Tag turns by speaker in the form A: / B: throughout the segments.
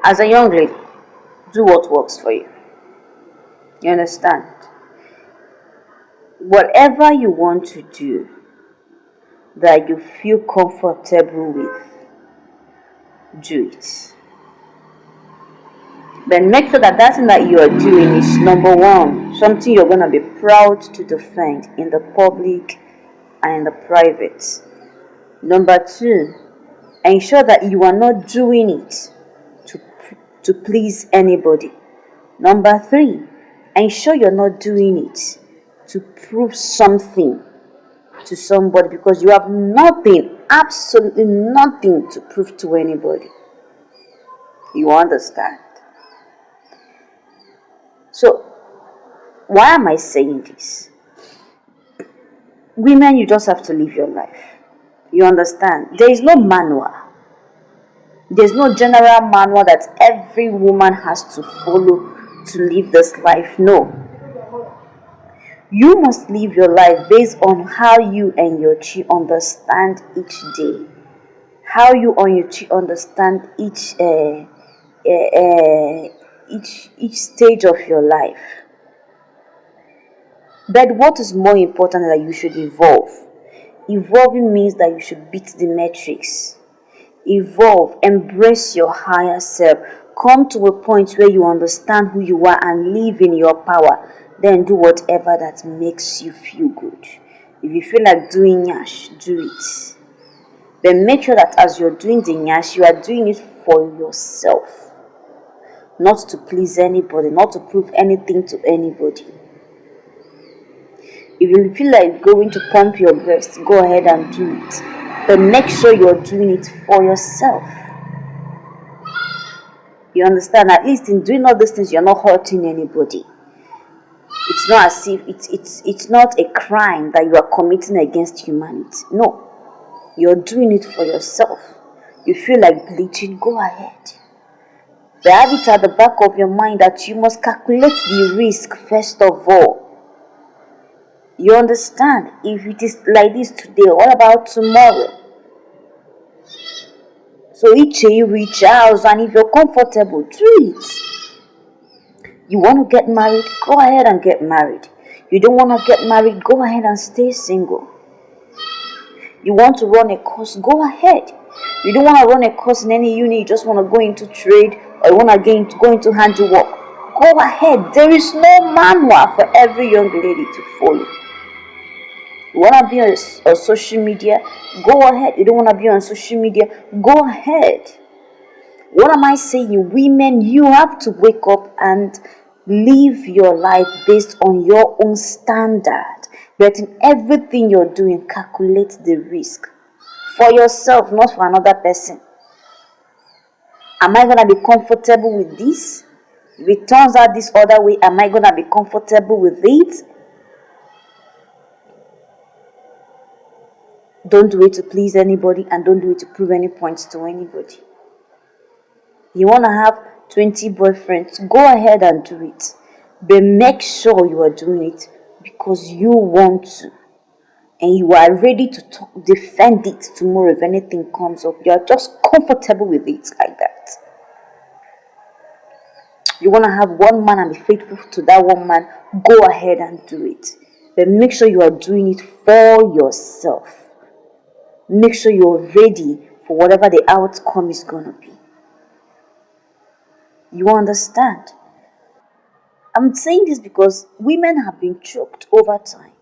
A: As a young lady, do what works for you. You understand? Whatever you want to do that you feel comfortable with, do it. But make sure that that thing that you are doing is, number one, something you're going to be proud to defend in the public and in the private. Number two, ensure that you are not doing it to, to please anybody. Number three, ensure you're not doing it to prove something to somebody, because you have nothing, absolutely nothing to prove to anybody. You understand? So, why am I saying this? Women, you just have to live your life. You understand? There is no manual. There's no general manual that every woman has to follow to live this life. No. You must live your life based on how you and your chi understand each day. How you and your chi understand each stage of your life. But what is more important is that you should evolve. Evolving means that you should beat the matrix. Evolve, embrace your higher self. Come to a point where you understand who you are and live in your power. Then do whatever that makes you feel good. If you feel like doing nyash, do it. But make sure that as you're doing the nyash, you are doing it for yourself. Not to please anybody, not to prove anything to anybody. If you feel like going to pump your breast, go ahead and do it. But make sure you're doing it for yourself. You understand? At least in doing all these things, you're not hurting anybody. It's not as if it's not a crime that you are committing against humanity. No. You're doing it for yourself. You feel like bleaching, go ahead. But have it at the back of your mind that you must calculate the risk first of all. You understand? If it is like this today, what about tomorrow? So each you reach out, and if you're comfortable, do it. You want to get married, go ahead and get married. You don't want to get married, go ahead and stay single. You want to run a course, go ahead. You don't want to run a course in any uni, you just want to go into trade, or you want to go into handiwork, go ahead. There is no manual for every young lady to follow. You want to be on social media, go ahead. You don't want to be on social media, go ahead. What am I saying? Women, you have to wake up and live your life based on your own standard. But in everything you're doing, calculate the risk. For yourself, not for another person. Am I going to be comfortable with this? If it turns out this other way, am I going to be comfortable with it? Don't do it to please anybody, and don't do it to prove any points to anybody. You want to have 20 boyfriends, go ahead and do it. But make sure you are doing it because you want to. And you are ready to defend it tomorrow if anything comes up. You are just comfortable with it like that. You want to have one man and be faithful to that one man, go ahead and do it. But make sure you are doing it for yourself. Make sure you're ready for whatever the outcome is going to be. You understand? I'm saying this because women have been choked over time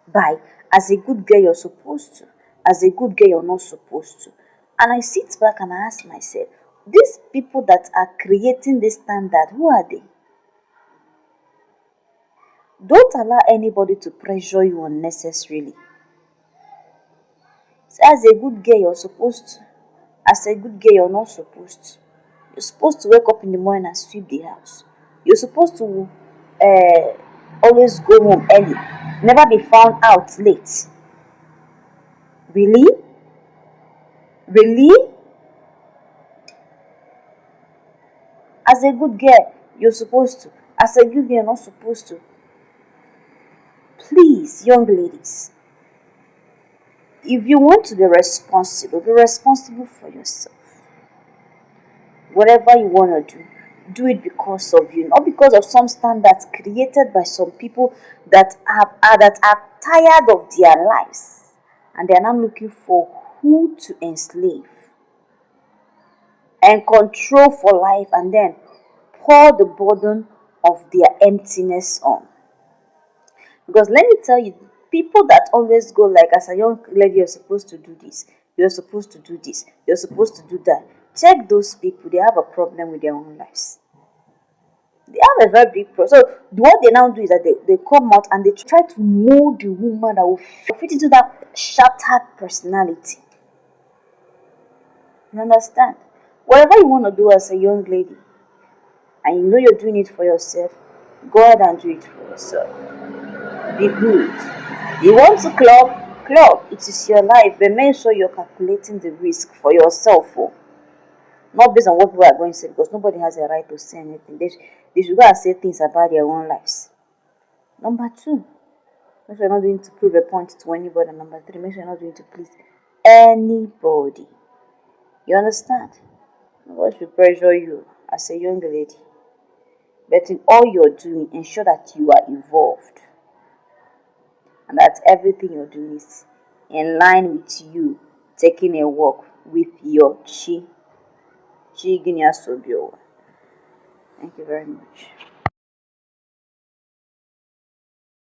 A: by, as a good girl you're supposed to, as a good girl you're not supposed to. And I sit back and I ask myself, these people that are creating this standard, who are they? Don't allow anybody to pressure you unnecessarily. So as a good girl you're supposed to, as a good girl you're not supposed to. You're supposed to wake up in the morning and sweep the house. You're supposed to always go home early. Never be found out late. Really? Really? As a good girl, you're supposed to. As a good girl, you're not supposed to. Please, young ladies, if you want to be responsible for yourself. Whatever you want to do it because of you, not because of some standards created by some people that are tired of their lives, and they are now looking for who to enslave and control for life, and then pour the burden of their emptiness on. Because let me tell you, people that always go like, as a young lady, you're supposed to do this, you're supposed to do this, you're supposed to do that. Check those people, they have a problem with their own lives. They have a very big problem. So what they now do is that they come out and they try to mold the woman that will fit into that shattered personality. You understand? Whatever you want to do as a young lady, and you know you're doing it for yourself, go ahead and do it for yourself. Be good. You want to club. It is your life, but make sure you're calculating the risk for yourself. Oh. Not based on what people are going to say, because nobody has a right to say anything. They should go and say things about their own lives. Number two, make sure you're not doing it to prove a point to anybody. And number three, make sure you're not doing it to please anybody. You understand? Nobody should pressure you as a young lady. But in all you're doing, ensure that you are involved and that everything you're doing is in line with you taking a walk with your chi. Chi Guinea Sobio. Thank you very much.